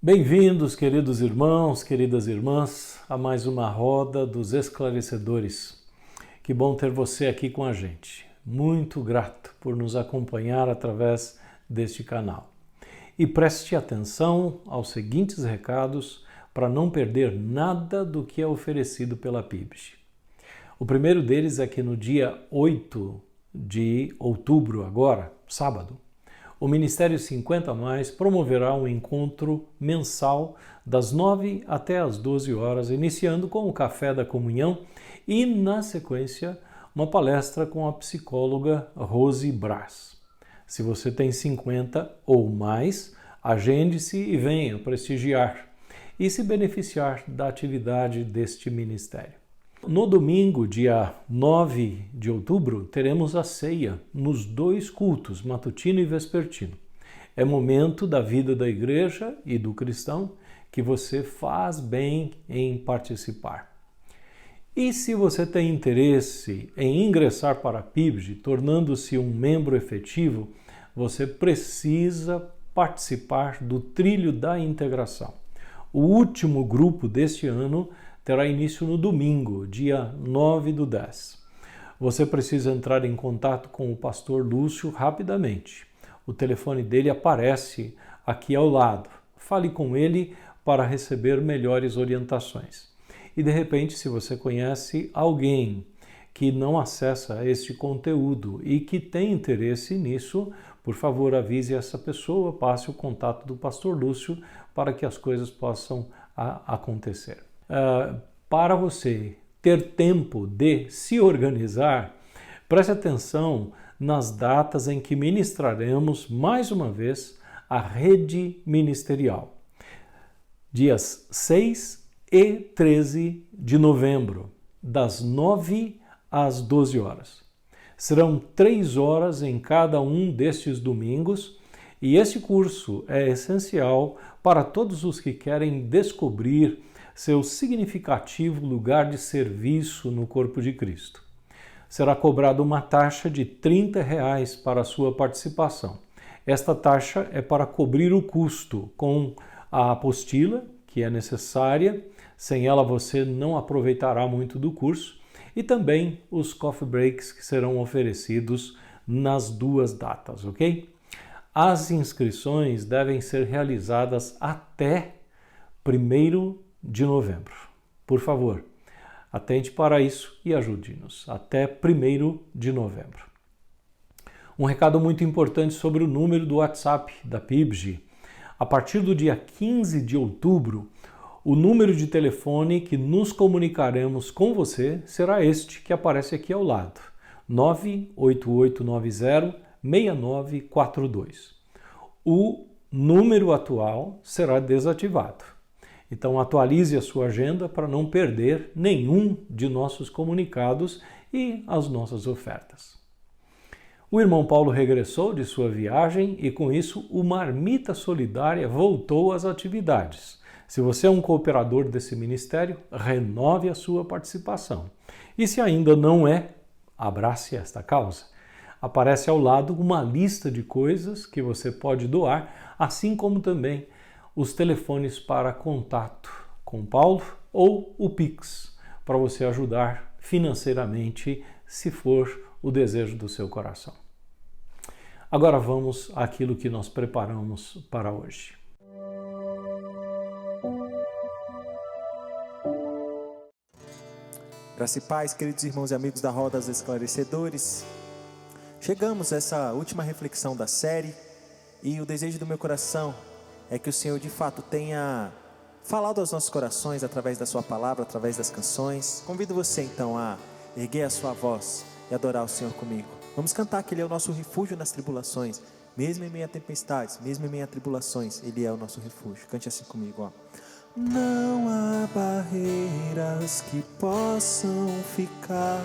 Bem-vindos, queridos irmãos, queridas irmãs, a mais uma roda dos esclarecedores. Que bom ter você aqui com a gente. Muito grato por nos acompanhar através deste canal. E preste atenção aos seguintes recados para não perder nada do que é oferecido pela PIBG. O primeiro deles é que no dia 8 de outubro, agora, sábado, o Ministério 50 Mais promoverá um encontro mensal das 9 até as 12 horas, iniciando com o Café da Comunhão e, na sequência, uma palestra com a psicóloga Rose Brás. Se você tem 50 ou mais, agende-se e venha prestigiar e se beneficiar da atividade deste ministério. No domingo, dia 9 de outubro, teremos a ceia nos dois cultos, matutino e vespertino. É momento da vida da igreja e do cristão que você faz bem em participar. E se você tem interesse em ingressar para a PIBG, tornando-se um membro efetivo, você precisa participar do Trilho da Integração. O último grupo deste ano terá início no domingo, dia 9/10. Você precisa entrar em contato com o pastor Lúcio rapidamente. O telefone dele aparece aqui ao lado. Fale com ele para receber melhores orientações. E de repente, se você conhece alguém que não acessa este conteúdo e que tem interesse nisso, por favor, avise essa pessoa, passe o contato do pastor Lúcio para que as coisas possam acontecer. Para você ter tempo de se organizar, preste atenção nas datas em que ministraremos mais uma vez a rede ministerial. Dias 6 e 13 de novembro, das 9 às 12 horas. Serão 3 horas em cada um destes domingos e este curso é essencial para todos os que querem descobrir seu significativo lugar de serviço no corpo de Cristo. Será cobrada uma taxa de R$30 para a sua participação. Esta taxa é para cobrir o custo com a apostila, que é necessária, sem ela você não aproveitará muito do curso, e também os coffee breaks que serão oferecidos nas duas datas, ok? As inscrições devem ser realizadas até 1º de novembro. Por favor, atente para isso e ajude-nos. Até 1º de novembro. Um recado muito importante sobre o número do WhatsApp da PIBG. A partir do dia 15 de outubro, o número de telefone que nos comunicaremos com você será este que aparece aqui ao lado, 98890-6942. O número atual será desativado. Então atualize a sua agenda para não perder nenhum de nossos comunicados e as nossas ofertas. O irmão Paulo regressou de sua viagem e com isso o Marmita Solidária voltou às atividades. Se você é um cooperador desse ministério, renove a sua participação. E se ainda não é, abrace esta causa. Aparece ao lado uma lista de coisas que você pode doar, assim como também os telefones para contato com Paulo ou o Pix, para você ajudar financeiramente, se for o desejo do seu coração. Agora vamos àquilo que nós preparamos para hoje. Graça e paz, queridos irmãos e amigos da Roda dos Esclarecedores. Chegamos a essa última reflexão da série e o desejo do meu coração é que o Senhor de fato tenha falado aos nossos corações através da sua palavra, através das canções. Convido você então a erguer a sua voz e adorar o Senhor comigo. Vamos cantar que Ele é o nosso refúgio nas tribulações, mesmo em meio a tempestades, mesmo em meio a tribulações, Ele é o nosso refúgio. Cante assim comigo, ó. Não há barreiras que possam ficar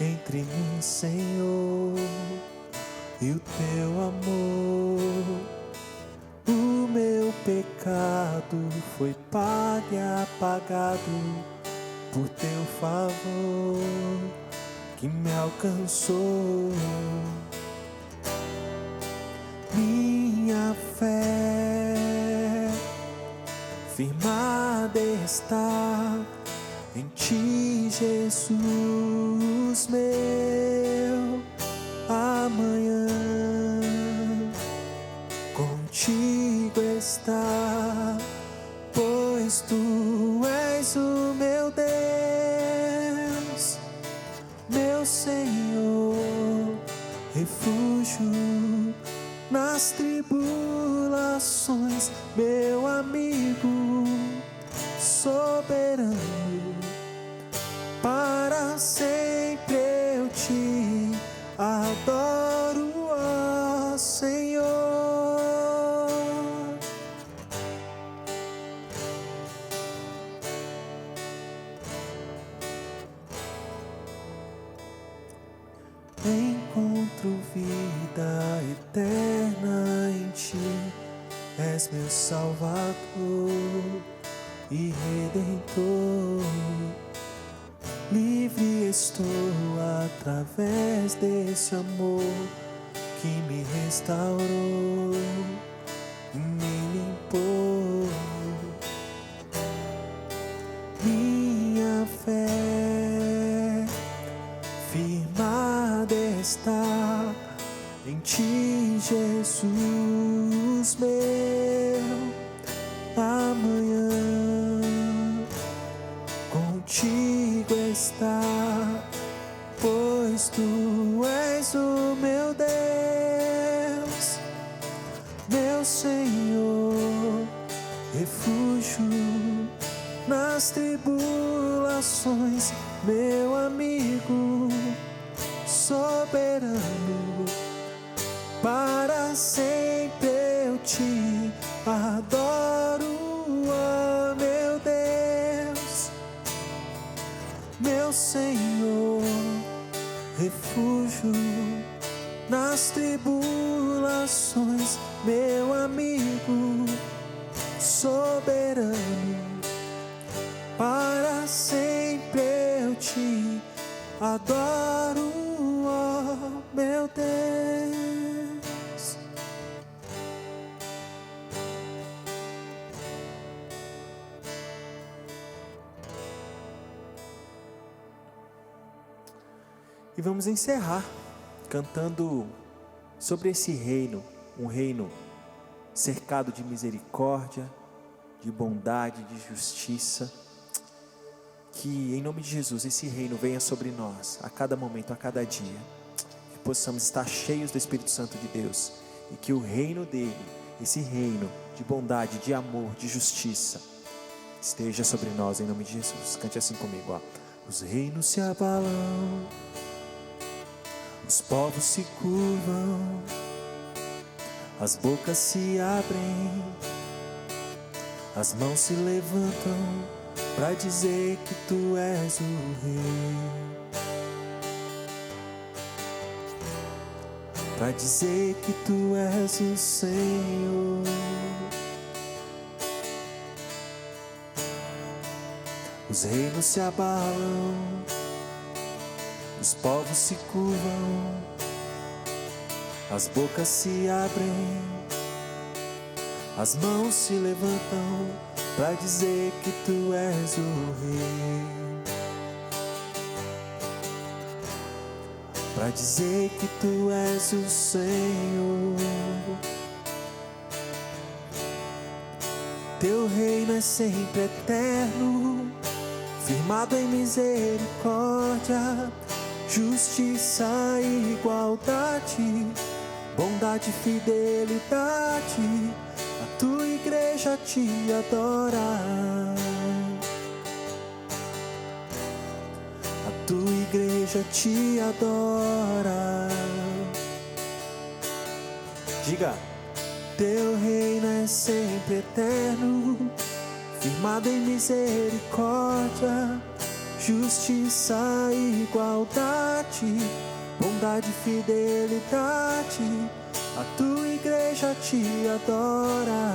entre mim, Senhor, e o teu amor. O meu pecado foi pago e apagado por teu favor que me alcançou. Minha fé firmada está em ti, Jesus, meu amanhã contigo está, pois tu és o meu Deus, meu Senhor, refúgio nas tribulações, meu amigo soberano, para sempre eu te adoro, ó Senhor. Encontro vida eterna em ti, és meu Salvador e Redentor. Livre estou através desse amor que me restaurou, me limpou. Minha fé firmada está em ti, Jesus, meu amanhã contigo está, pois tu és o meu Deus, meu Senhor, refúgio nas tribulações, meu amigo soberano, para sempre eu te adoro, ó meu Deus, meu Senhor, refúgio nas tribulações, meu amigo soberano, para sempre eu te adoro, ó meu Deus. E vamos encerrar cantando sobre esse reino, um reino cercado de misericórdia, de bondade, de justiça. Que em nome de Jesus esse reino venha sobre nós a cada momento, a cada dia, que possamos estar cheios do Espírito Santo de Deus e que o reino dele, esse reino de bondade, de amor, de justiça, esteja sobre nós em nome de Jesus. Cante assim comigo, ó. Os reinos se abalam, os povos se curvam, as bocas se abrem, as mãos se levantam para dizer que tu és o rei, para dizer que tu és o Senhor. Os reinos se abalam, os povos se curvam, as bocas se abrem, as mãos se levantam para dizer que tu és o rei, para dizer que tu és o Senhor. Teu reino é sempre eterno, firmado em misericórdia, justiça e igualdade, bondade e fidelidade. A tua igreja te adora, a tua igreja te adora. Diga: teu reino é sempre eterno, firmado em misericórdia, justiça e igualdade, bondade e fidelidade. A tua igreja te adora,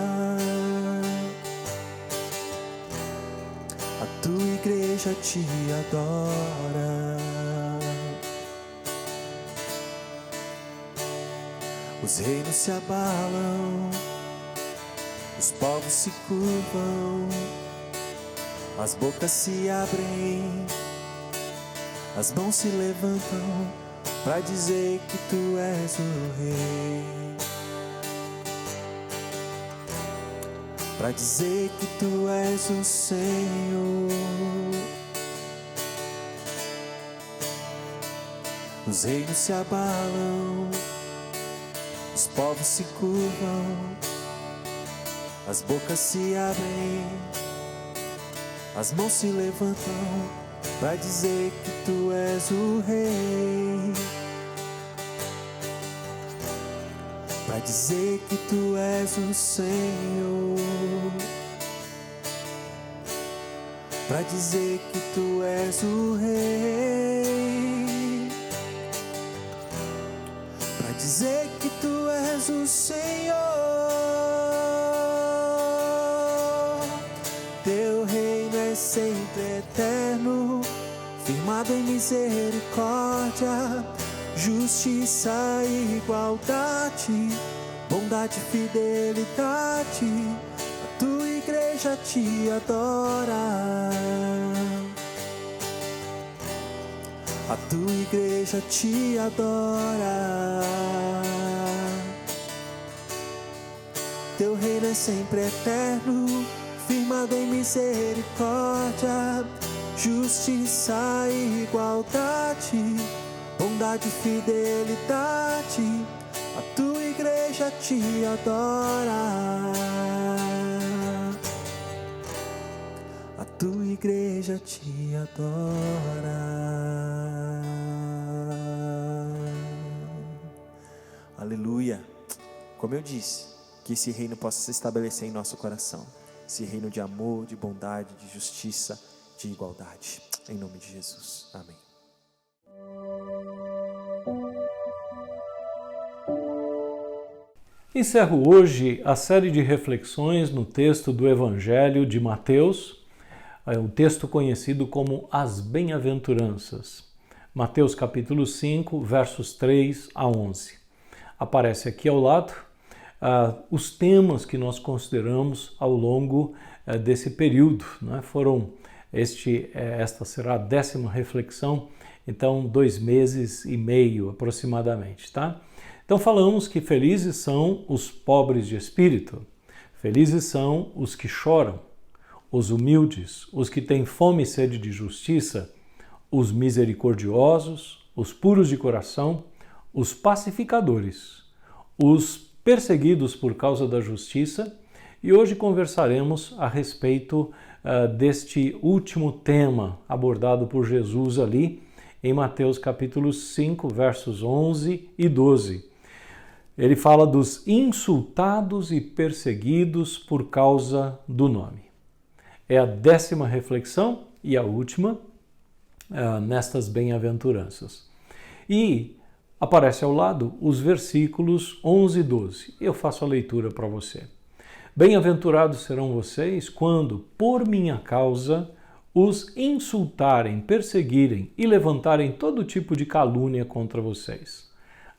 a tua igreja te adora. Os reinos se abalam, os povos se curvam, as bocas se abrem, as mãos se levantam para dizer que tu és o Rei, para dizer que tu és o Senhor. Os reinos se abalam, os povos se curvam, as bocas se abrem, as mãos se levantam para dizer que tu és o Rei, para dizer que tu és o Senhor, para dizer que tu és o Rei, para dizer que tu és o Senhor. Teu reino é sempre eterno, firmado em misericórdia, justiça e igualdade, bondade e fidelidade. A tua igreja te adora, a tua igreja te adora. Teu reino é sempre eterno, firmado em misericórdia, justiça e igualdade, bondade e fidelidade. A tua igreja te adora, a tua igreja te adora. Aleluia. Como eu disse, que esse reino possa se estabelecer em nosso coração, esse reino de amor, de bondade, de justiça, de igualdade. Em nome de Jesus. Amém. Encerro hoje a série de reflexões no texto do Evangelho de Mateus, o texto conhecido como as Bem-aventuranças. Mateus capítulo 5, versos 3 a 11. Aparece aqui ao lado os temas que nós consideramos ao longo desse período, né? Esta será a 10ª reflexão, então 2 meses e meio aproximadamente, tá? Então falamos que felizes são os pobres de espírito, felizes são os que choram, os humildes, os que têm fome e sede de justiça, os misericordiosos, os puros de coração, os pacificadores, os perseguidos por causa da justiça. E hoje conversaremos a respeito deste último tema abordado por Jesus ali em Mateus capítulo 5, versos 11 e 12. Ele fala dos insultados e perseguidos por causa do nome. É a 10ª reflexão e a última nestas bem-aventuranças. E aparece ao lado os versículos 11 e 12. Eu faço a leitura para você. Bem-aventurados serão vocês quando, por minha causa, os insultarem, perseguirem e levantarem todo tipo de calúnia contra vocês.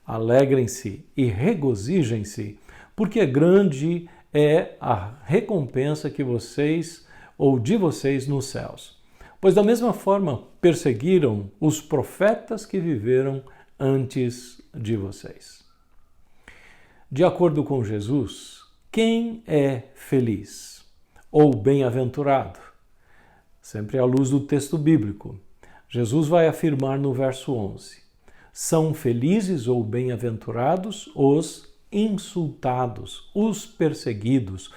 Alegrem-se e regozijem-se, porque grande é a recompensa que vocês ou de vocês nos céus. Pois da mesma forma perseguiram os profetas que viveram antes de vocês. De acordo com Jesus, quem é feliz ou bem-aventurado? Sempre à luz do texto bíblico. Jesus vai afirmar no verso 11: são felizes ou bem-aventurados os insultados, os perseguidos,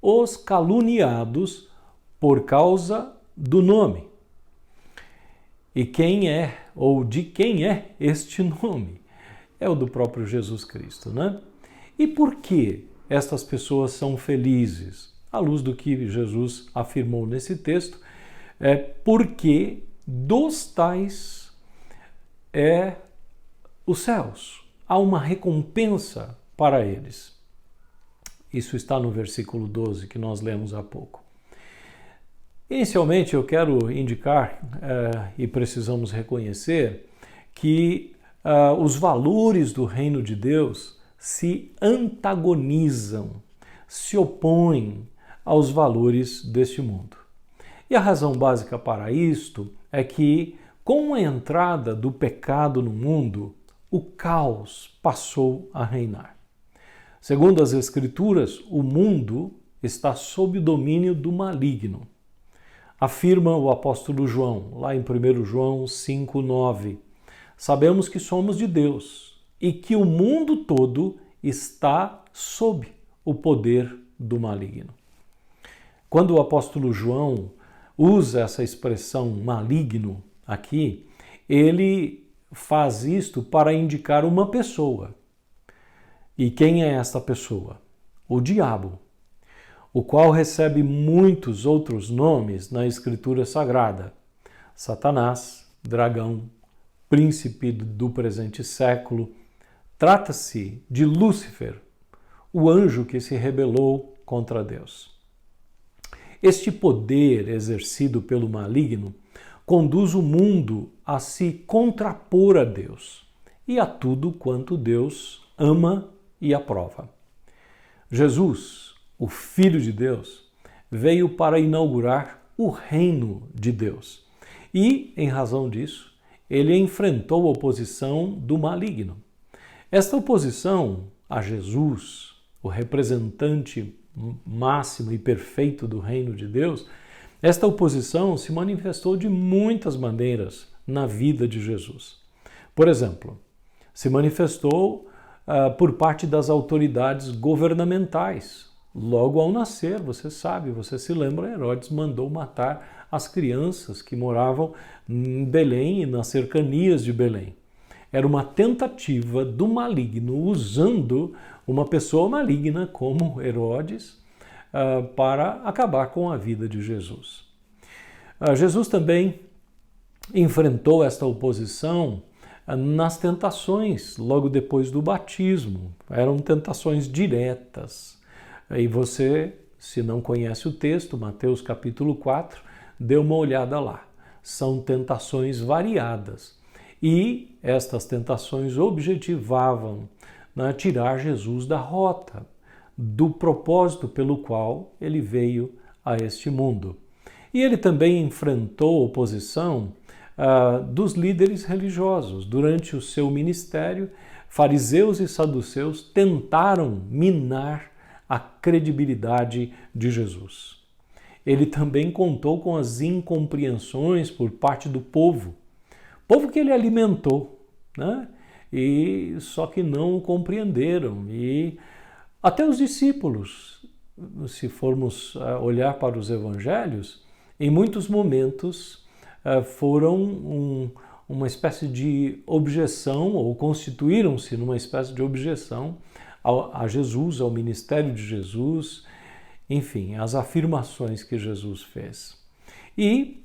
os caluniados por causa do nome. E quem é, ou de quem é este nome? É o do próprio Jesus Cristo, né? E por que estas pessoas são felizes? À luz do que Jesus afirmou nesse texto, é porque dos tais é os céus. Há uma recompensa para eles. Isso está no versículo 12 que nós lemos há pouco. Inicialmente eu quero indicar e precisamos reconhecer que os valores do reino de Deus se antagonizam, se opõem aos valores deste mundo. E a razão básica para isto é que, com a entrada do pecado no mundo, o caos passou a reinar. Segundo as Escrituras, o mundo está sob o domínio do maligno. Afirma o apóstolo João, lá em 1 João 5,9. Sabemos que somos de Deus e que o mundo todo está sob o poder do maligno. Quando o apóstolo João usa essa expressão maligno aqui, ele faz isto para indicar uma pessoa. E quem é esta pessoa? O diabo, o qual recebe muitos outros nomes na Escritura Sagrada. Satanás, dragão, príncipe do presente século. Trata-se de Lúcifer, o anjo que se rebelou contra Deus. Este poder exercido pelo maligno conduz o mundo a se contrapor a Deus e a tudo quanto Deus ama e aprova. Jesus, o Filho de Deus, veio para inaugurar o reino de Deus e, em razão disso, ele enfrentou a oposição do maligno. Esta oposição a Jesus, o representante máximo e perfeito do reino de Deus, esta oposição se manifestou de muitas maneiras na vida de Jesus. Por exemplo, se manifestou por parte das autoridades governamentais. Logo ao nascer, você sabe, você se lembra, Herodes mandou matar as crianças que moravam em Belém e nas cercanias de Belém. Era uma tentativa do maligno, usando uma pessoa maligna como Herodes para acabar com a vida de Jesus. Jesus também enfrentou esta oposição nas tentações, logo depois do batismo. Eram tentações diretas. E você, se não conhece o texto, Mateus capítulo 4, dê uma olhada lá. São tentações variadas. E estas tentações objetivavam tirar Jesus da rota, do propósito pelo qual ele veio a este mundo. E ele também enfrentou a oposição dos líderes religiosos. Durante o seu ministério, fariseus e saduceus tentaram minar a credibilidade de Jesus. Ele também contou com as incompreensões por parte do povo que ele alimentou, né? E só que não o compreenderam. E até os discípulos, se formos olhar para os evangelhos, em muitos momentos foram uma espécie de objeção, ou constituíram-se numa espécie de objeção a Jesus, ao ministério de Jesus, enfim, as afirmações que Jesus fez. E,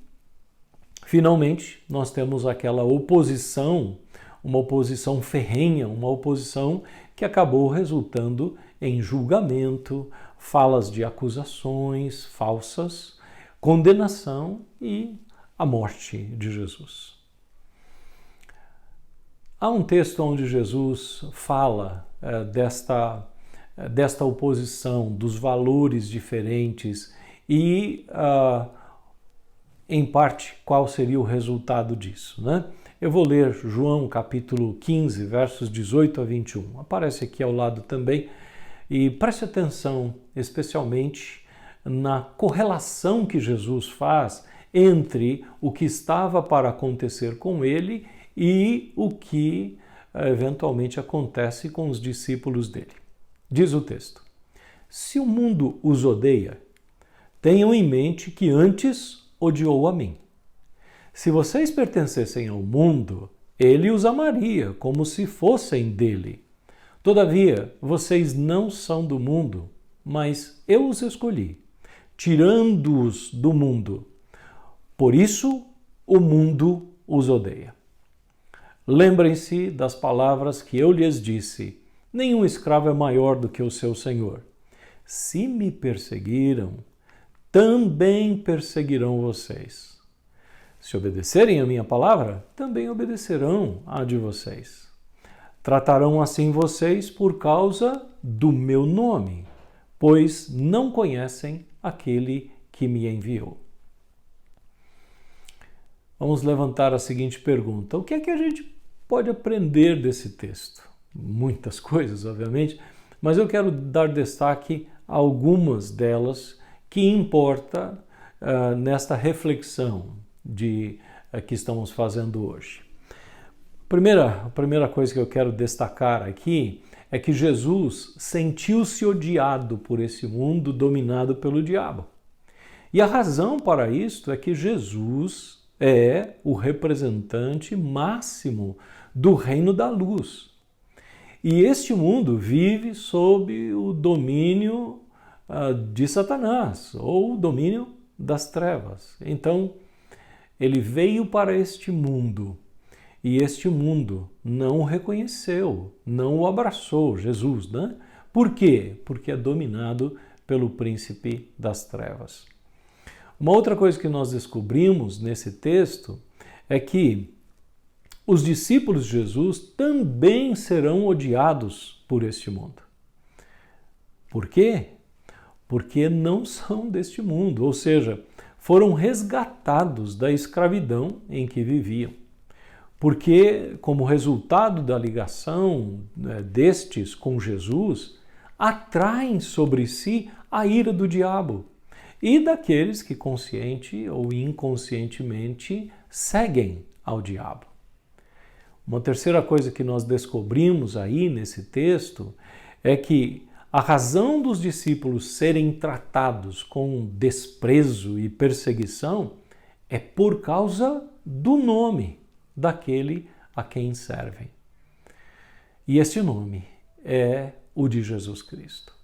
finalmente, nós temos aquela oposição, uma oposição ferrenha, uma oposição que acabou resultando em julgamento, falas de acusações falsas, condenação e a morte de Jesus. Há um texto onde Jesus fala desta oposição, dos valores diferentes e, em parte, qual seria o resultado disso, né? Eu vou ler João capítulo 15, versos 18 a 21. Aparece aqui ao lado também. E preste atenção, especialmente, na correlação que Jesus faz entre o que estava para acontecer com ele e o que eventualmente acontece com os discípulos dele. Diz o texto: se o mundo os odeia, tenham em mente que antes odiou a mim. Se vocês pertencessem ao mundo, ele os amaria como se fossem dele. Todavia, vocês não são do mundo, mas eu os escolhi, tirando-os do mundo. Por isso, o mundo os odeia. Lembrem-se das palavras que eu lhes disse: nenhum escravo é maior do que o seu senhor. Se me perseguiram, também perseguirão vocês. Se obedecerem a minha palavra, também obedecerão à de vocês. Tratarão assim vocês por causa do meu nome, pois não conhecem aquele que me enviou. Vamos levantar a seguinte pergunta: o que é que a gente pode aprender desse texto? Muitas coisas, obviamente, mas eu quero dar destaque a algumas delas que importa nesta reflexão que estamos fazendo hoje. A primeira coisa que eu quero destacar aqui é que Jesus sentiu-se odiado por esse mundo dominado pelo diabo. E a razão para isto é que Jesus é o representante máximo do reino da luz. E este mundo vive sob o domínio de Satanás, ou o domínio das trevas. Então, ele veio para este mundo, e este mundo não o reconheceu, não o abraçou, Jesus, né? Por quê? Porque é dominado pelo príncipe das trevas. Uma outra coisa que nós descobrimos nesse texto é que os discípulos de Jesus também serão odiados por este mundo. Por quê? Porque não são deste mundo, ou seja, foram resgatados da escravidão em que viviam. Porque, como resultado da ligação destes com Jesus, atraem sobre si a ira do diabo e daqueles que consciente ou inconscientemente seguem ao diabo. Uma terceira coisa que nós descobrimos aí nesse texto é que a razão dos discípulos serem tratados com desprezo e perseguição é por causa do nome daquele a quem servem. E este nome é o de Jesus Cristo.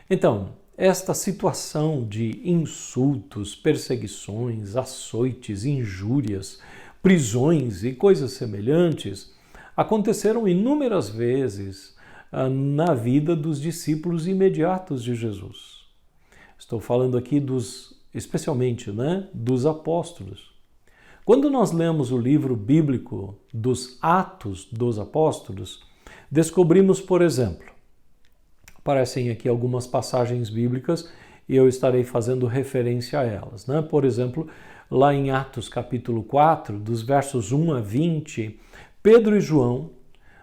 Então, esta situação de insultos, perseguições, açoites, injúrias, prisões e coisas semelhantes aconteceram inúmeras vezes na vida dos discípulos imediatos de Jesus. Estou falando aqui especialmente, dos apóstolos. Quando nós lemos o livro bíblico dos Atos dos Apóstolos, descobrimos, por exemplo, aparecem aqui algumas passagens bíblicas e eu estarei fazendo referência a elas. Por exemplo, lá em Atos capítulo 4, dos versos 1 a 20, Pedro e João,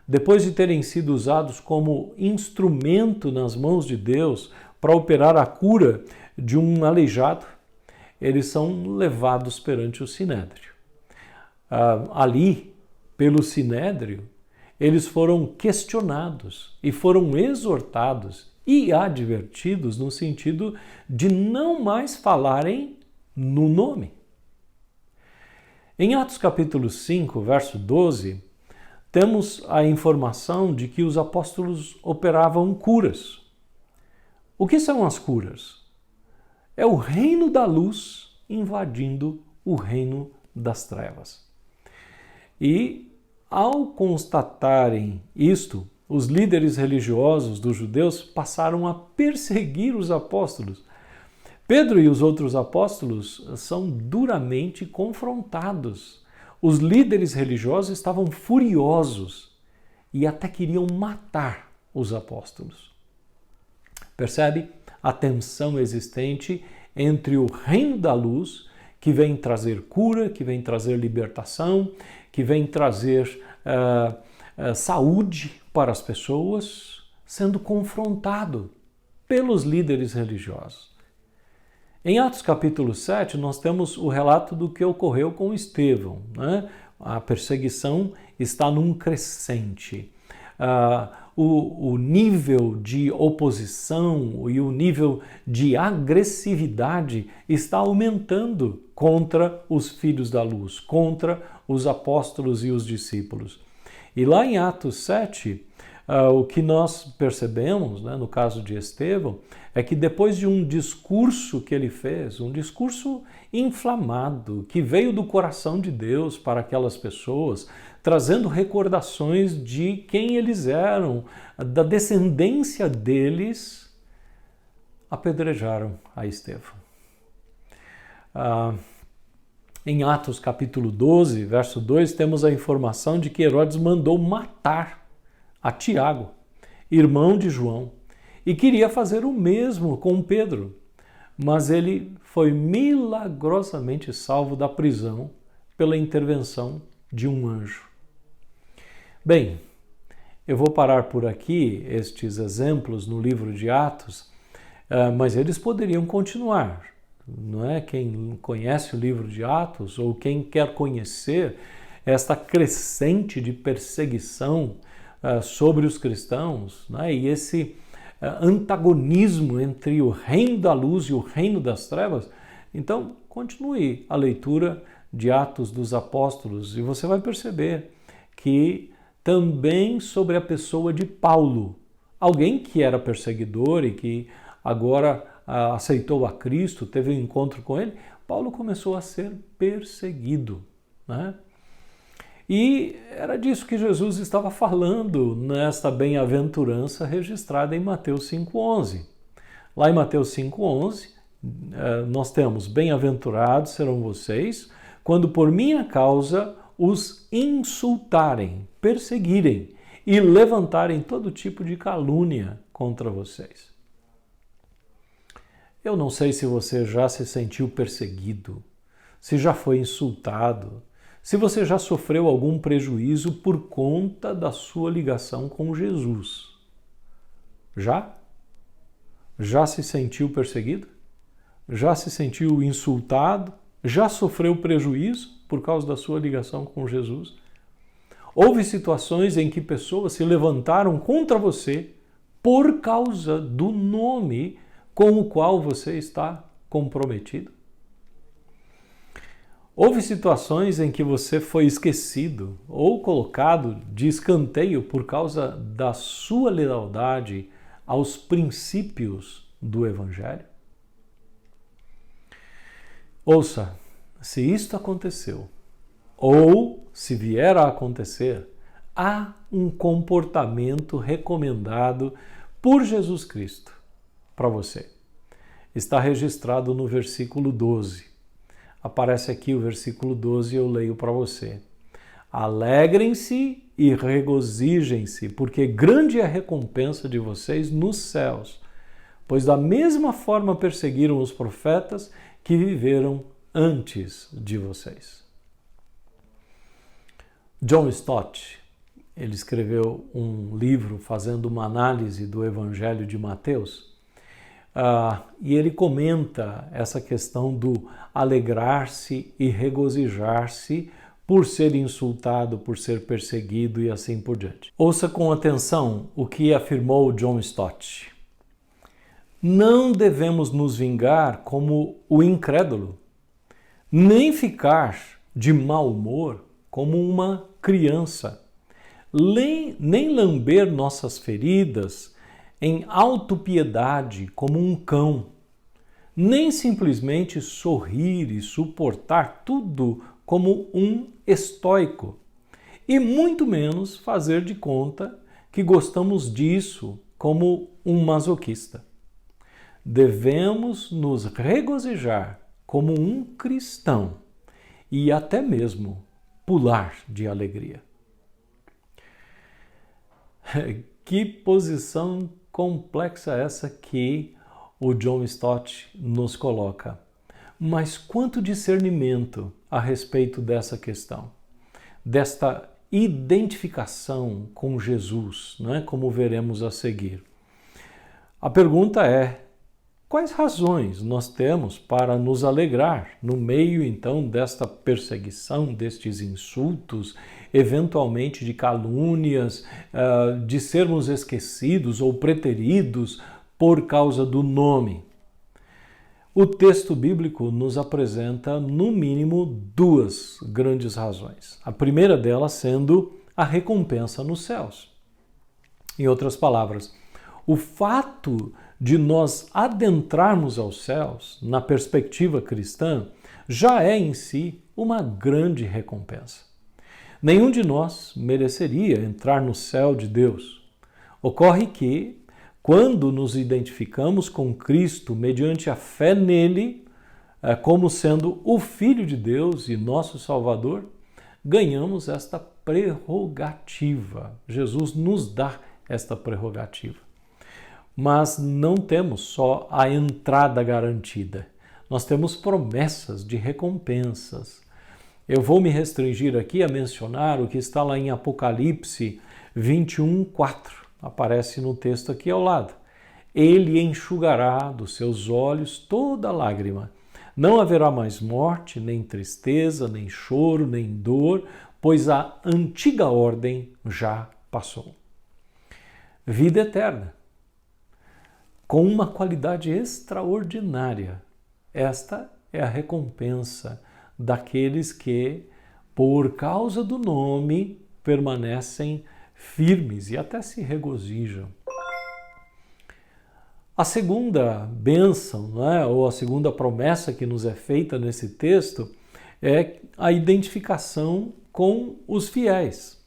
depois de terem sido usados como instrumento nas mãos de Deus para operar a cura de um aleijado, eles são levados perante o Sinédrio. Ali, pelo Sinédrio, eles foram questionados e foram exortados e advertidos no sentido de não mais falarem no nome. Em Atos capítulo 5, verso 12, temos a informação de que os apóstolos operavam curas. O que são as curas? É o reino da luz invadindo o reino das trevas. E, ao constatarem isto, os líderes religiosos dos judeus passaram a perseguir os apóstolos. Pedro e os outros apóstolos são duramente confrontados. Os líderes religiosos estavam furiosos e até queriam matar os apóstolos. Percebe a tensão existente entre o reino da luz, que vem trazer cura, que vem trazer libertação, que vem trazer saúde para as pessoas, sendo confrontado pelos líderes religiosos. Em Atos capítulo 7, nós temos o relato do que ocorreu com Estevão. A perseguição está num crescente. O nível de oposição e o nível de agressividade está aumentando contra os filhos da luz, contra os apóstolos e os discípulos. E lá em Atos 7, o que nós percebemos, no caso de Estevão, é que depois de um discurso que ele fez, um discurso inflamado, que veio do coração de Deus para aquelas pessoas, trazendo recordações de quem eles eram, da descendência deles, apedrejaram a Estevão. Em Atos capítulo 12, verso 2, temos a informação de que Herodes mandou matar a Tiago, irmão de João, e queria fazer o mesmo com Pedro, mas ele foi milagrosamente salvo da prisão pela intervenção de um anjo. Bem, eu vou parar por aqui estes exemplos no livro de Atos, mas eles poderiam continuar, não é? Quem conhece o livro de Atos ou quem quer conhecer esta crescente de perseguição sobre os cristãos, né? E esse antagonismo entre o reino da luz e o reino das trevas, então continue a leitura de Atos dos Apóstolos e você vai perceber que também sobre a pessoa de Paulo, alguém que era perseguidor e que agora aceitou a Cristo, teve um encontro com ele, Paulo começou a ser perseguido, né? E era disso que Jesus estava falando nesta bem-aventurança registrada em Mateus 5,11. Lá em Mateus 5,11, nós temos: bem-aventurados serão vocês quando por minha causa os insultarem, perseguirem e levantarem todo tipo de calúnia contra vocês. Eu não sei se você já se sentiu perseguido, se já foi insultado, se você já sofreu algum prejuízo por conta da sua ligação com Jesus. Já? Já se sentiu perseguido? Já se sentiu insultado? Já sofreu prejuízo por causa da sua ligação com Jesus? Houve situações em que pessoas se levantaram contra você por causa do nome com o qual você está comprometido? Houve situações em que você foi esquecido ou colocado de escanteio por causa da sua lealdade aos princípios do Evangelho? Ouça, se isto aconteceu, ou se vier a acontecer, há um comportamento recomendado por Jesus Cristo para você. Está registrado no versículo 12. Aparece aqui o versículo 12 e eu leio para você. Alegrem-se e regozijem-se, porque grande é a recompensa de vocês nos céus, pois da mesma forma perseguiram os profetas que viveram antes de vocês. John Stott, ele escreveu um livro fazendo uma análise do Evangelho de Mateus, e ele comenta essa questão do alegrar-se e regozijar-se por ser insultado, por ser perseguido e assim por diante. Ouça com atenção o que afirmou John Stott. Não devemos nos vingar como o incrédulo, nem ficar de mau humor como uma criança, nem lamber nossas feridas em autopiedade como um cão, nem simplesmente sorrir e suportar tudo como um estoico, e muito menos fazer de conta que gostamos disso como um masoquista. Devemos nos regozijar como um cristão e até mesmo pular de alegria. Que posição complexa essa que o John Stott nos coloca. Mas quanto discernimento a respeito dessa questão, desta identificação com Jesus, né? Como veremos a seguir. A pergunta é: quais razões nós temos para nos alegrar no meio, então, desta perseguição, destes insultos, eventualmente de calúnias, de sermos esquecidos ou preteridos por causa do nome? O texto bíblico nos apresenta, no mínimo, duas grandes razões. A primeira delas sendo a recompensa nos céus. Em outras palavras, o fato de nós adentrarmos aos céus, na perspectiva cristã, já é em si uma grande recompensa. Nenhum de nós mereceria entrar no céu de Deus. Ocorre que, quando nos identificamos com Cristo mediante a fé nele, como sendo o Filho de Deus e nosso Salvador, ganhamos esta prerrogativa. Jesus nos dá esta prerrogativa. Mas não temos só a entrada garantida. Nós temos promessas de recompensas. Eu vou me restringir aqui a mencionar o que está lá em Apocalipse 21:4. Aparece no texto aqui ao lado. Ele enxugará dos seus olhos toda lágrima. Não haverá mais morte, nem tristeza, nem choro, nem dor, pois a antiga ordem já passou. Vida eterna, com uma qualidade extraordinária. Esta é a recompensa daqueles que, por causa do nome, permanecem firmes e até se regozijam. A segunda bênção, né, ou a segunda promessa que nos é feita nesse texto é a identificação com os fiéis.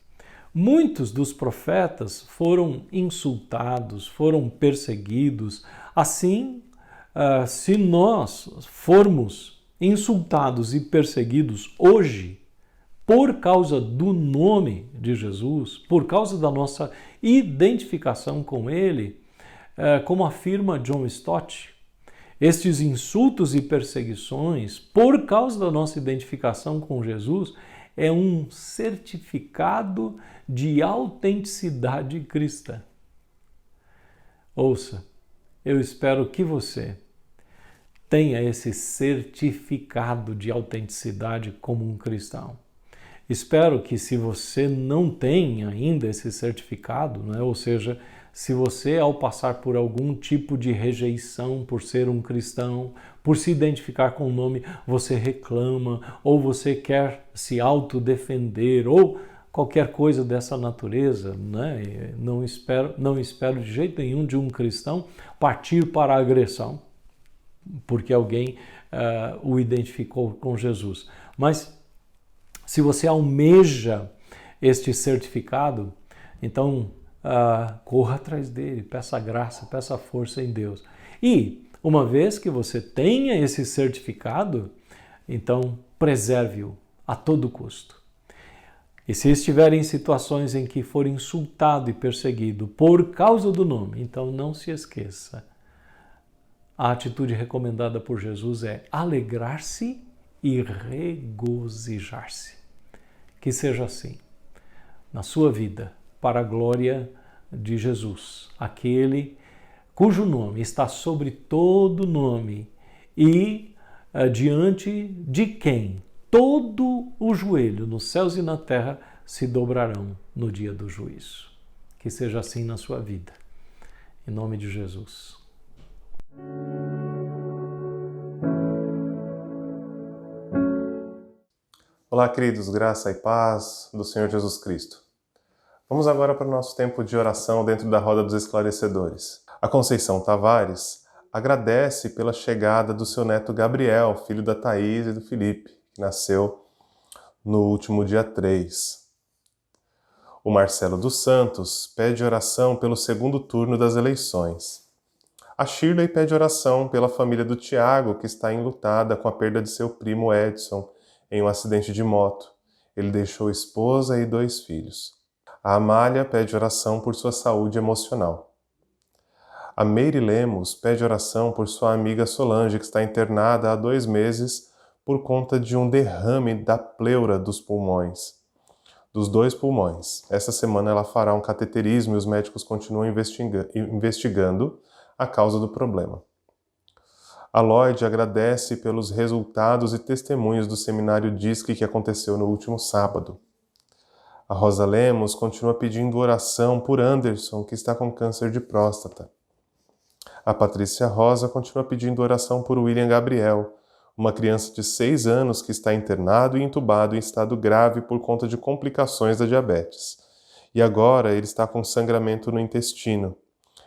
Muitos dos profetas foram insultados, foram perseguidos. Assim, se nós formos insultados e perseguidos hoje, por causa do nome de Jesus, por causa da nossa identificação com Ele, como afirma John Stott, estes insultos e perseguições, por causa da nossa identificação com Jesus, é um certificado de autenticidade cristã. Ouça, eu espero que você tenha esse certificado de autenticidade como um cristão. Espero que, se você não tem ainda esse certificado, né, ou seja, se você, ao passar por algum tipo de rejeição por ser um cristão, por se identificar com o nome, você reclama, ou você quer se autodefender, ou qualquer coisa dessa natureza, né? Não espero de jeito nenhum de um cristão partir para a agressão, porque alguém o identificou com Jesus. Mas se você almeja este certificado, então corra atrás dele, peça graça, peça força em Deus. E, uma vez que você tenha esse certificado, então preserve-o a todo custo. E se estiver em situações em que for insultado e perseguido por causa do nome, então não se esqueça. A atitude recomendada por Jesus é alegrar-se e regozijar-se. Que seja assim na sua vida, para a glória de Jesus, aquele cujo nome está sobre todo nome e diante de quem todo o joelho nos céus e na terra se dobrarão no dia do juízo. Que seja assim na sua vida. Em nome de Jesus. Olá, queridos, graça e paz do Senhor Jesus Cristo. Vamos agora para o nosso tempo de oração dentro da Roda dos Esclarecedores. A Conceição Tavares agradece pela chegada do seu neto Gabriel, filho da Thaís e do Felipe, que nasceu no último dia 3. O Marcelo dos Santos pede oração pelo segundo turno das eleições. A Shirley pede oração pela família do Tiago, que está enlutada com a perda de seu primo Edson em um acidente de moto. Ele deixou esposa e 2 filhos. A Amália pede oração por sua saúde emocional. A Meire Lemos pede oração por sua amiga Solange, que está internada há 2 meses por conta de um derrame da pleura dos pulmões, dos 2 pulmões. Essa semana ela fará um cateterismo e os médicos continuam investigando a causa do problema. A Lloyd agradece pelos resultados e testemunhos do seminário DISC que aconteceu no último sábado. A Rosa Lemos continua pedindo oração por Anderson, que está com câncer de próstata. A Patrícia Rosa continua pedindo oração por William Gabriel, uma criança de 6 anos que está internado e entubado em estado grave por conta de complicações da diabetes. E agora ele está com sangramento no intestino.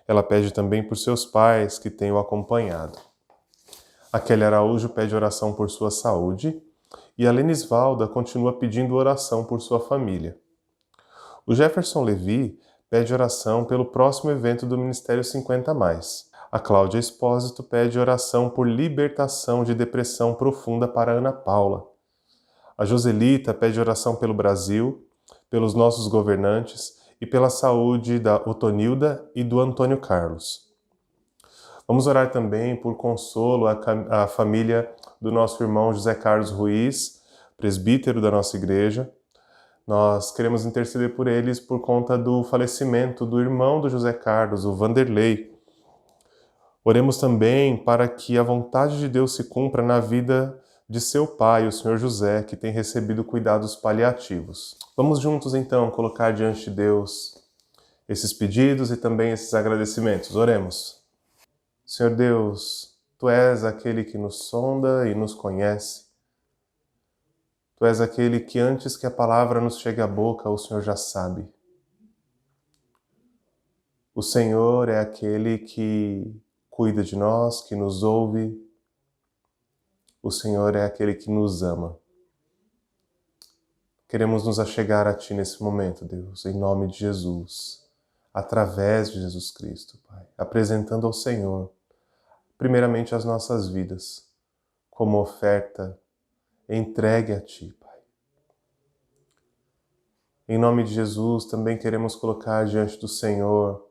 Ela pede também por seus pais, que têm o acompanhado. A Kelly Araújo pede oração por sua saúde e a Lenisvalda continua pedindo oração por sua família. O Jefferson Levi pede oração pelo próximo evento do Ministério 50+. A Cláudia Espósito pede oração por libertação de depressão profunda para Ana Paula. A Joselita pede oração pelo Brasil, pelos nossos governantes e pela saúde da Otonilda e do Antônio Carlos. Vamos orar também por consolo à família do nosso irmão José Carlos Ruiz, presbítero da nossa igreja. Nós queremos interceder por eles por conta do falecimento do irmão do José Carlos, o Vanderlei. Oremos também para que a vontade de Deus se cumpra na vida de seu pai, o Senhor José, que tem recebido cuidados paliativos. Vamos juntos, então, colocar diante de Deus esses pedidos e também esses agradecimentos. Oremos. Senhor Deus, Tu és aquele que nos sonda e nos conhece. Tu és aquele que antes que a palavra nos chegue à boca, o Senhor já sabe. O Senhor é aquele que cuida de nós, que nos ouve. O Senhor é aquele que nos ama. Queremos nos achegar a Ti nesse momento, Deus, em nome de Jesus, através de Jesus Cristo, Pai, apresentando ao Senhor, primeiramente as nossas vidas, como oferta entregue a Ti, Pai. Em nome de Jesus, também queremos colocar diante do Senhor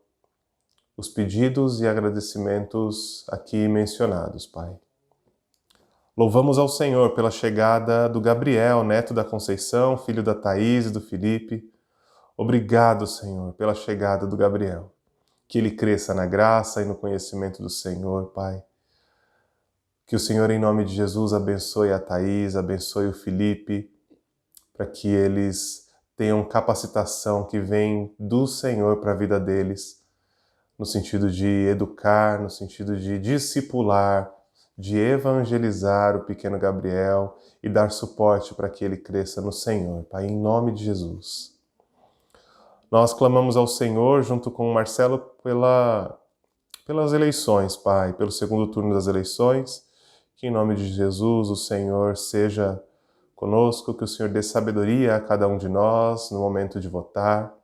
os pedidos e agradecimentos aqui mencionados, Pai. Louvamos ao Senhor pela chegada do Gabriel, neto da Conceição, filho da Thaís e do Felipe. Obrigado, Senhor, pela chegada do Gabriel. Que ele cresça na graça e no conhecimento do Senhor, Pai. Que o Senhor, em nome de Jesus, abençoe a Thaís, abençoe o Felipe, para que eles tenham capacitação que vem do Senhor para a vida deles, no sentido de educar, no sentido de discipular, de evangelizar o pequeno Gabriel e dar suporte para que ele cresça no Senhor, Pai, em nome de Jesus. Nós clamamos ao Senhor, junto com o Marcelo, pelas eleições, Pai, pelo segundo turno das eleições, que em nome de Jesus o Senhor seja conosco, que o Senhor dê sabedoria a cada um de nós no momento de votar,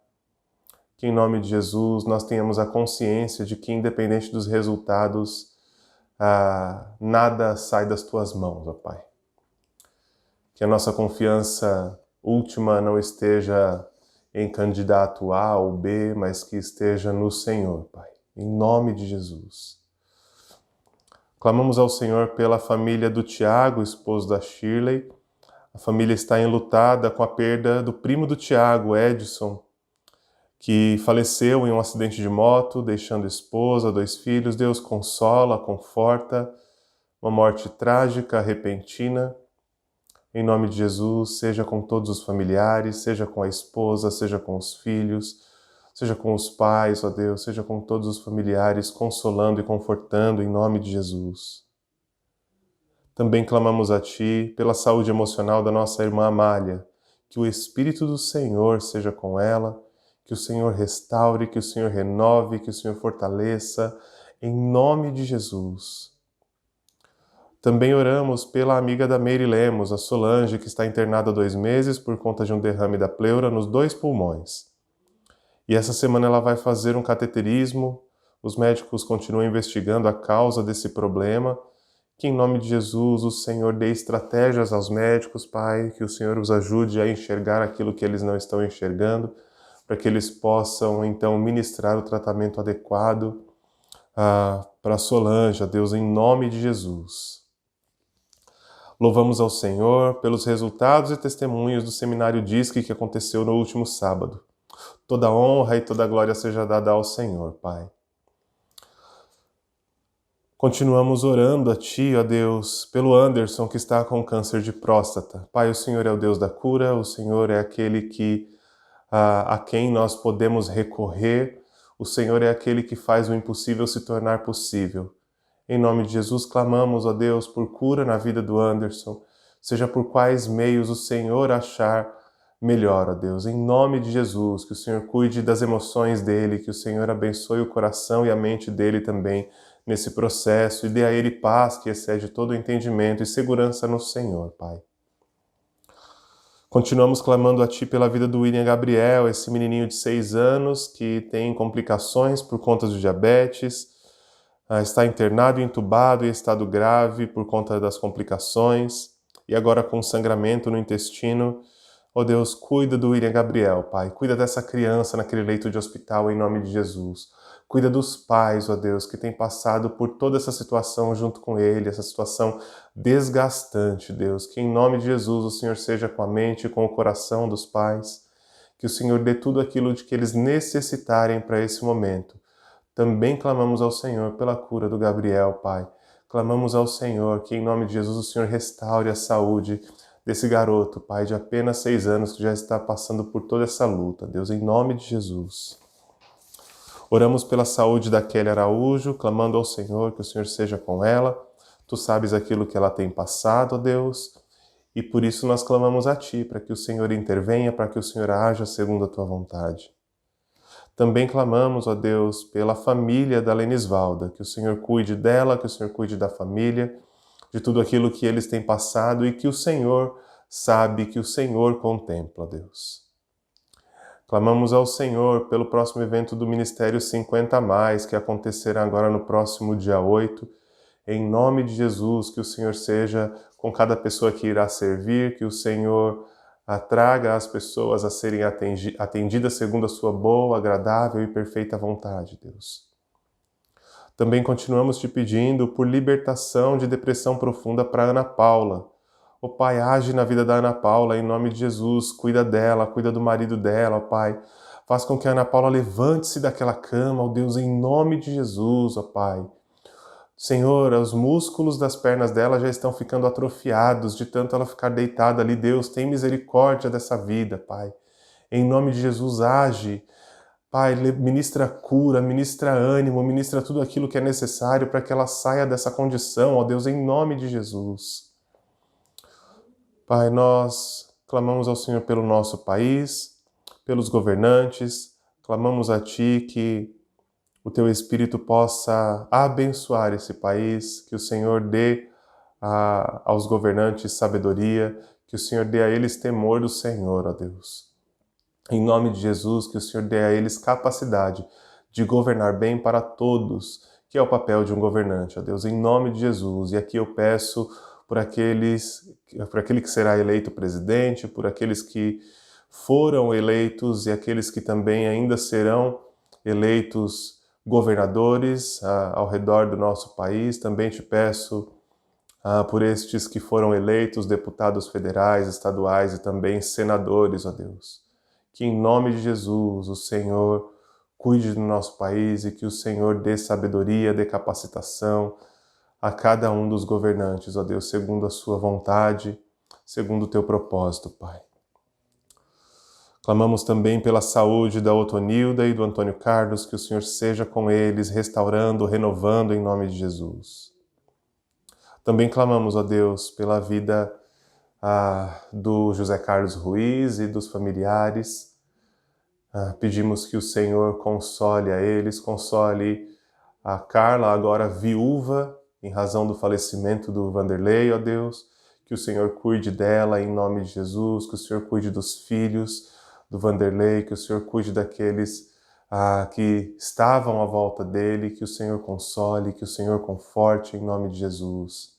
que em nome de Jesus nós tenhamos a consciência de que, independente dos resultados, nada sai das Tuas mãos, ó Pai. Que a nossa confiança última não esteja em candidato A ou B, mas que esteja no Senhor, Pai. Em nome de Jesus. Clamamos ao Senhor pela família do Tiago, esposo da Shirley. A família está enlutada com a perda do primo do Tiago, Edson, que faleceu em um acidente de moto, deixando esposa, 2 filhos. Deus consola, conforta, uma morte trágica, repentina. Em nome de Jesus, seja com todos os familiares, seja com a esposa, seja com os filhos, seja com os pais, ó Deus, seja com todos os familiares, consolando e confortando em nome de Jesus. Também clamamos a Ti pela saúde emocional da nossa irmã Amália, que o Espírito do Senhor seja com ela, que o Senhor restaure, que o Senhor renove, que o Senhor fortaleça, em nome de Jesus. Também oramos pela amiga da Meire Lemos, a Solange, que está internada há 2 meses por conta de um derrame da pleura nos 2 pulmões. E essa semana ela vai fazer um cateterismo, os médicos continuam investigando a causa desse problema, que em nome de Jesus o Senhor dê estratégias aos médicos, Pai, que o Senhor os ajude a enxergar aquilo que eles não estão enxergando, para que eles possam, então, ministrar o tratamento adequado para Solange, a Deus, em nome de Jesus. Louvamos ao Senhor pelos resultados e testemunhos do Seminário DISC que aconteceu no último sábado. Toda honra e toda glória seja dada ao Senhor, Pai. Continuamos orando a Ti, ó Deus, pelo Anderson, que está com câncer de próstata. Pai, o Senhor é o Deus da cura, o Senhor é aquele a quem nós podemos recorrer, o Senhor é aquele que faz o impossível se tornar possível. Em nome de Jesus, clamamos, ó Deus, por cura na vida do Anderson, seja por quais meios o Senhor achar melhor, ó Deus. Em nome de Jesus, que o Senhor cuide das emoções dele, que o Senhor abençoe o coração e a mente dele também nesse processo e dê a ele paz que excede todo o entendimento e segurança no Senhor, Pai. Continuamos clamando a Ti pela vida do William Gabriel, esse menininho de 6 anos que tem complicações por conta de diabetes, está internado, entubado em estado grave por conta das complicações e agora com sangramento no intestino. Ó Deus, cuida do William Gabriel, Pai. Cuida dessa criança naquele leito de hospital em nome de Jesus. Cuida dos pais, ó Deus, que têm passado por toda essa situação junto com ele, essa situação desgastante, Deus. Que em nome de Jesus o Senhor seja com a mente e com o coração dos pais. Que o Senhor dê tudo aquilo de que eles necessitarem para esse momento. Também clamamos ao Senhor pela cura do Gabriel, Pai. Clamamos ao Senhor que em nome de Jesus o Senhor restaure a saúde desse garoto, Pai, de apenas 6 anos que já está passando por toda essa luta. Deus, em nome de Jesus. Oramos pela saúde da Kelly Araújo, clamando ao Senhor que o Senhor seja com ela. Tu sabes aquilo que ela tem passado, ó Deus, e por isso nós clamamos a Ti, para que o Senhor intervenha, para que o Senhor haja segundo a Tua vontade. Também clamamos, ó Deus, pela família da Lenisvalda, que o Senhor cuide dela, que o Senhor cuide da família, de tudo aquilo que eles têm passado e que o Senhor sabe, que o Senhor contempla, Deus. Clamamos ao Senhor pelo próximo evento do Ministério 50+, que acontecerá agora no próximo dia 8. Em nome de Jesus, que o Senhor seja com cada pessoa que irá servir, que o Senhor traga as pessoas a serem atendidas segundo a sua boa, agradável e perfeita vontade, Deus. Também continuamos te pedindo por libertação de depressão profunda para Ana Paula. Ó Pai, age na vida da Ana Paula, em nome de Jesus, cuida dela, cuida do marido dela, ó Pai. Faz com que a Ana Paula levante-se daquela cama, ó Deus, em nome de Jesus, ó Pai. Senhor, os músculos das pernas dela já estão ficando atrofiados, de tanto ela ficar deitada ali. Deus, tem misericórdia dessa vida, Pai. Em nome de Jesus, age. Pai, ministra cura, ministra ânimo, ministra tudo aquilo que é necessário para que ela saia dessa condição, ó Deus, em nome de Jesus. Pai, nós clamamos ao Senhor pelo nosso país, pelos governantes, clamamos a Ti que o Teu Espírito possa abençoar esse país, que o Senhor dê aos governantes sabedoria, que o Senhor dê a eles temor do Senhor, ó Deus. Em nome de Jesus, que o Senhor dê a eles capacidade de governar bem para todos, que é o papel de um governante, ó Deus, em nome de Jesus. E aqui eu peço por aquele que será eleito presidente, por aqueles que foram eleitos e aqueles que também ainda serão eleitos governadores ao redor do nosso país. Também te peço por estes que foram eleitos deputados federais, estaduais e também senadores, ó Deus. Que em nome de Jesus o Senhor cuide do nosso país e que o Senhor dê sabedoria, dê capacitação a cada um dos governantes, ó Deus, segundo a sua vontade, segundo o teu propósito, Pai. Clamamos também pela saúde da Otonilda e do Antônio Carlos, que o Senhor seja com eles, restaurando, renovando em nome de Jesus. Também clamamos, ó Deus, pela vida do José Carlos Ruiz e dos familiares. Pedimos que o Senhor console a eles, console a Carla, agora viúva, em razão do falecimento do Vanderlei, ó Deus, que o Senhor cuide dela em nome de Jesus, que o Senhor cuide dos filhos do Vanderlei, que o Senhor cuide daqueles que estavam à volta dele, que o Senhor console, que o Senhor conforte em nome de Jesus.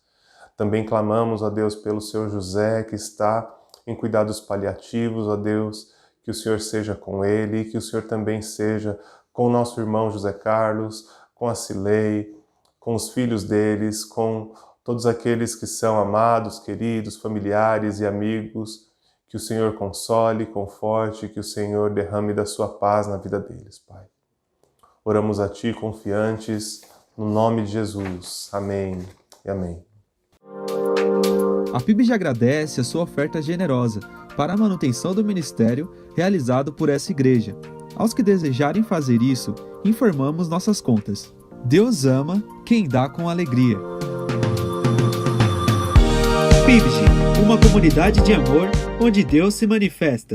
Também clamamos, ó Deus, pelo seu José, que está em cuidados paliativos, ó Deus, que o Senhor seja com ele e que o Senhor também seja com o nosso irmão José Carlos, com a Cilei, com os filhos deles, com todos aqueles que são amados, queridos, familiares e amigos, que o Senhor console, conforte, que o Senhor derrame da sua paz na vida deles, Pai. Oramos a Ti confiantes, no nome de Jesus. Amém e amém. A PIBG agradece a sua oferta generosa para a manutenção do ministério realizado por essa igreja. Aos que desejarem fazer isso, informamos nossas contas. Deus ama quem dá com alegria. PIBG, uma comunidade de amor onde Deus se manifesta.